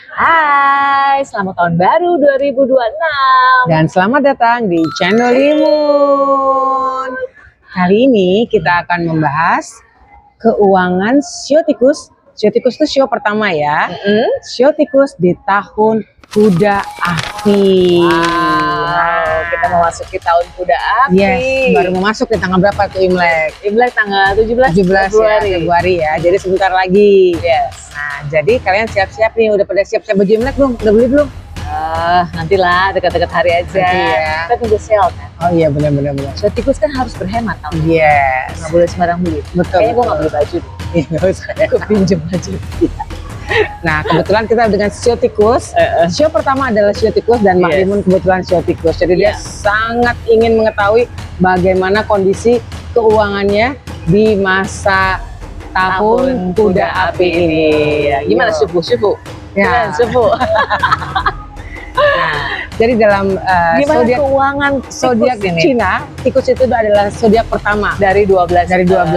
Hai, selamat tahun baru 2026. Dan selamat datang di channel Limun. Kali ini kita akan membahas keuangan sio tikus. Sio tikus itu sio pertama ya. Sio tikus di tahun kuda api. Wow, kita memasuki tahun kuda api. Yes, baru mau masuk di tanggal berapa tuh Imlek? Imlek tanggal 17 Februari ya. Jadi sebentar lagi. Yes. Nah, jadi kalian siap-siap nih, udah pada siap-siap baju Imlek belum? Udah beli belum? Nantilah dekat-dekat hari aja. Nanti ya. Kita tunggu sale kan. Oh iya, benar. Sio tikus kan harus berhemat tau. Yes. Nggak boleh sembarang beli. Betul. Kayaknya gue nggak beli baju deh. Iya, nggak usah ya. Gue pinjem baju. Nah, kebetulan kita dengan sio tikus. Sio pertama adalah sio tikus dan Mak Yes. Limun kebetulan sio tikus. Jadi dia Iya. sangat ingin mengetahui bagaimana kondisi keuangannya di masa tahun kuda api ini. Ya, gimana Yo. subuh? Ya. Gimana subuh? Nah, jadi dalam Gimana zodiak keuangan zodiak tikus ini? Cina, tikus itu adalah zodiak pertama Dari 12. dari 12.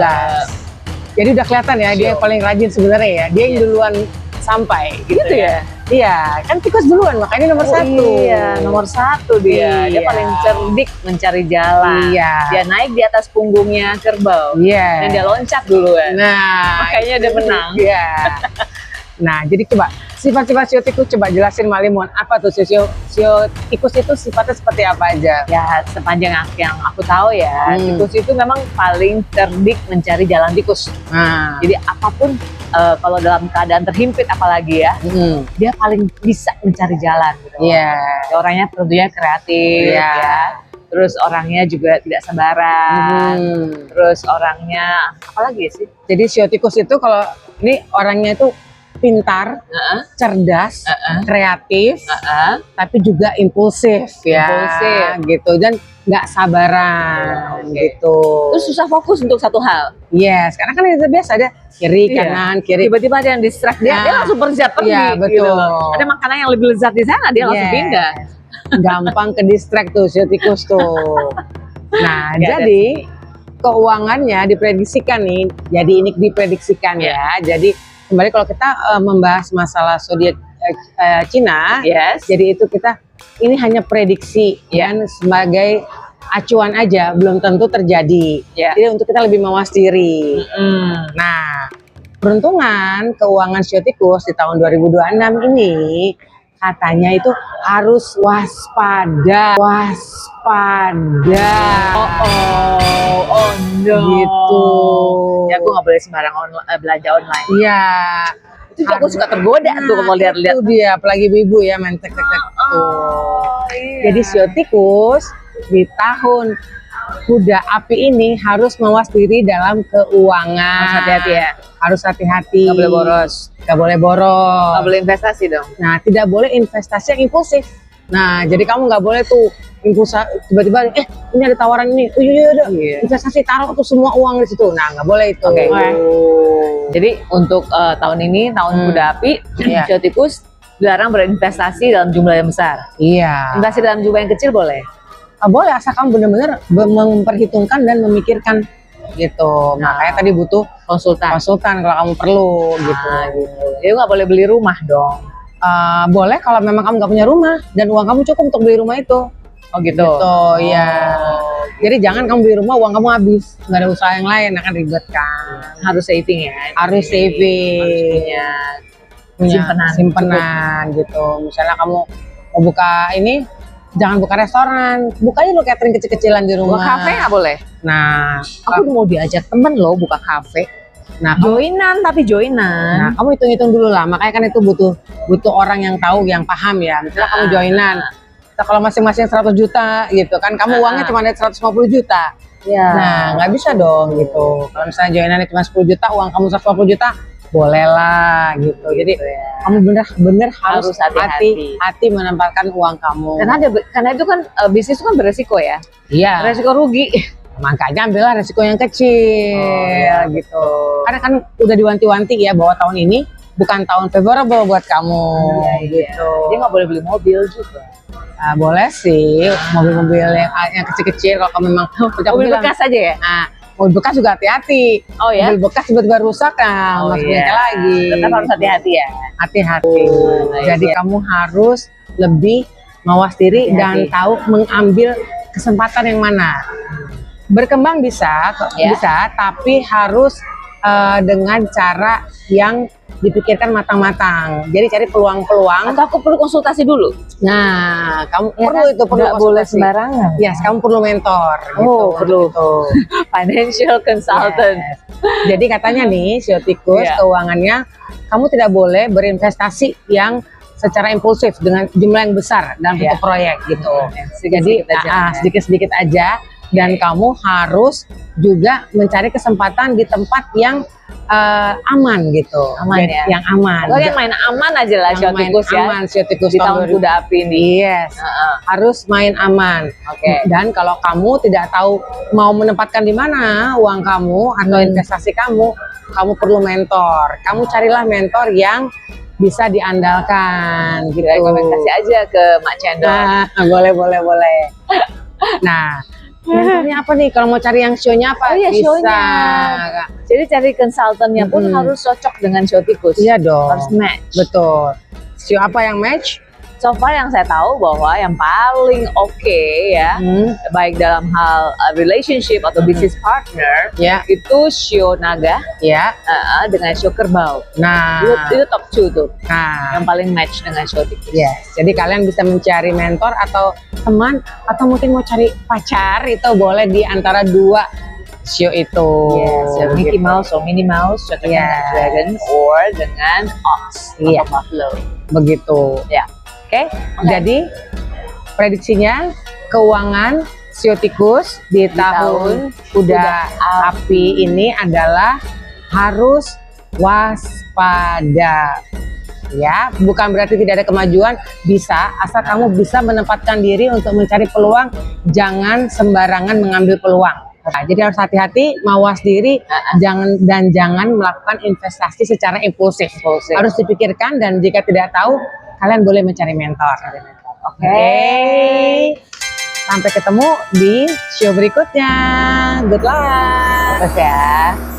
Jadi udah kelihatan ya, dia yang paling rajin sebenarnya ya. Dia yang duluan sampai Gitu ya? Iya, kan tikus duluan, makanya nomor satu. Iya, nomor satu dia. Dia Iya. paling cerdik mencari jalan. Iya. Dia naik di atas punggungnya kerbau. Iya. Dan dia loncat duluan. Nah, Makanya dia menang. Iya. Nah, jadi coba sifat-sifat sio tikus coba jelasin Mak Limun. Apa tuh sio tikus itu sifatnya seperti apa aja? Ya, sepanjang yang aku tahu ya, tikus itu memang paling cerdik mencari jalan tikus. Nah, Jadi apapun, kalau dalam keadaan terhimpit apalagi ya, dia paling bisa mencari jalan. Gitu. Iya. Orangnya tentunya kreatif, Iya. ya. Terus orangnya juga tidak sembarang. Terus orangnya apalagi sih? Jadi sio tikus itu kalau ini orangnya itu pintar, cerdas, kreatif, tapi juga impulsif ya, Impulsif. gitu, dan nggak sabaran Oke. gitu. Terus susah fokus untuk satu hal. Yes, karena kan itu biasa ada kiri, Iya. kanan, kiri. Tiba-tiba ada yang distract dia, Nah. dia langsung pergi Iya, gitu betul. loh. Ada makanan yang lebih lezat di sana, dia langsung Yes. pindah. Gampang ke distract tuh sio tikus tuh. Nah, Nggak ada jadi keuangannya diprediksikan nih. Jadi ini diprediksikan ya. Jadi kembali kalau kita membahas masalah zodiak Cina, Yes. jadi itu kita ini hanya prediksi dan sebagai acuan aja, belum tentu terjadi. Ya. Jadi untuk kita lebih mawas diri. Nah, peruntungan keuangan sio tikus di tahun 2026 ini katanya itu harus waspada. Oh no. Gitu. Ya aku nggak boleh sembarang belanja online. Iya. Itu juga aku suka tergoda tuh kalau lihat-lihat. Itu dia, apalagi ibu-ibu ya main tek-tek tuh. Jadi sio tikus di tahun kuda api ini harus mawas diri dalam keuangan. Harus hati-hati ya. Harus hati-hati. Nggak boleh boros. Nggak boleh boros. Nggak boleh investasi dong. Nah, tidak boleh investasi yang impulsif. Nah, jadi kamu nggak boleh tuh tiba-tiba ini ada tawaran ini, udah investasi, taruh tuh semua uang di situ. Nah, nggak boleh itu. Oke. Jadi untuk tahun ini, tahun kuda api, Iya. sio tikus dilarang berinvestasi dalam jumlah yang besar. Iya. Investasi dalam jumlah yang kecil boleh. Boleh asal kamu benar-benar memperhitungkan dan memikirkan gitu. Nah. Makanya tadi butuh Konsultan. konsultan kalau kamu perlu gitu. Gitu. Jadi nggak boleh beli rumah dong. Boleh kalau memang kamu nggak punya rumah dan uang kamu cukup untuk beli rumah itu. Oh gitu. Gitu, ya. Jadi jangan kamu beli rumah uang kamu habis, nggak ada usaha yang lain, akan ribet kan. Harus saving ya. Harus saving, Punya punya simpenan. gitu. Misalnya kamu mau buka ini, jangan buka restoran, buka aja lo catering kecil-kecilan di rumah. Buka kafe nggak boleh. Nah, Aku mau diajak temen loh buka kafe. nah, Joinan tapi joinan. Nah, kamu hitung-hitung dulu lah. Makanya kan itu butuh orang yang tahu, yang paham ya. Misalnya kamu joinan. Kalau masing-masing 100 juta gitu kan, kamu uangnya cuma ada 150 juta. Ya. Nah, nggak bisa dong gitu. Kalau misalnya joinannya cuma 10 juta, uang kamu 150 juta, boleh lah gitu. Jadi kamu bener-bener harus Harus hati-hati. hati menempatkan uang kamu. Karena itu kan bisnis itu kan beresiko ya. Iya. Resiko rugi. Makanya ambillah resiko yang kecil gitu. Karena kan udah diwanti-wanti ya bahwa tahun ini bukan tahun favorable buat kamu gitu. Dia nggak boleh beli mobil juga. Boleh sih mobil-mobil yang kecil-kecil kalau kamu memang Mobil bekas aja ya. Nah, mobil bekas juga hati-hati. Oh ya? Mobil bekas tiba-tiba rusak, nah masuk bengkel lagi. Tetap harus hati-hati ya. Hati-hati. Jadi kamu harus lebih mawas diri dan Hati-hati. tahu mengambil kesempatan yang mana. Berkembang bisa, Ya. bisa, tapi harus dengan cara yang dipikirkan matang-matang. Jadi cari peluang-peluang. Atau aku perlu konsultasi dulu? Nah, kamu Ya perlu kan? itu perlu Nggak boleh konsultasi. sembarangan. Yes, kamu perlu mentor. Oh, perlu. Gitu. Financial consultant. Yes. Jadi katanya nih, Sio Tikus, Iya. keuangannya kamu tidak boleh berinvestasi yang secara impulsif dengan jumlah yang besar dalam Iya. satu proyek gitu. Sedikit-sedikit Jadi aja. sedikit-sedikit aja, dan kamu harus juga mencari kesempatan di tempat yang aman gitu. Aman Jadi, ya? yang aman. Lo yang main aman aja lah, Sio Yang main Tikus ya. aman, Sio Tikus Di tahun tahun kuda api ini. Yes, Heeh. harus main aman. Oke. Dan kalau kamu tidak tahu mau menempatkan di mana uang kamu atau investasi kamu perlu mentor. Kamu carilah mentor yang bisa diandalkan gitu. Rekomendasi aja ke Mak Cendol. Nah, boleh. Nah, mentornya apa nih? Kalau mau cari yang show-nya apa? Oh iya, bisa. show-nya. Jadi cari konsultannya pun harus cocok dengan Sio Tikus. Iya dong. Harus match. Betul. Show apa yang match? So far yang saya tahu bahwa yang paling oke ya, baik dalam hal relationship atau business partner, Ya, itu Shio Naga ya. dengan Shio Kerbau. Nah, Itu top 2 tuh, nah. yang paling match dengan Shio Tikus. Yes, jadi kalian bisa mencari mentor atau teman atau mungkin mau cari pacar itu boleh di antara dua show itu. Yes, ya, Mickey Mouse atau Minnie Mouse cocoknya Yes. dengan Dragon or dengan Ox Iya. atau Buffalo. Begitu. Ya, oke. Jadi prediksinya keuangan Sio Tikus di tahun kuda api ini adalah harus waspada. Ya, bukan berarti tidak ada kemajuan, bisa asal kamu bisa menempatkan diri untuk mencari peluang, jangan sembarangan mengambil peluang. Nah, jadi harus hati-hati, mawas diri, jangan melakukan investasi secara impulsif. Harus dipikirkan, dan jika tidak tahu, kalian boleh mencari mentor. Oke. Sampai ketemu di show berikutnya. Good luck. Terus ya.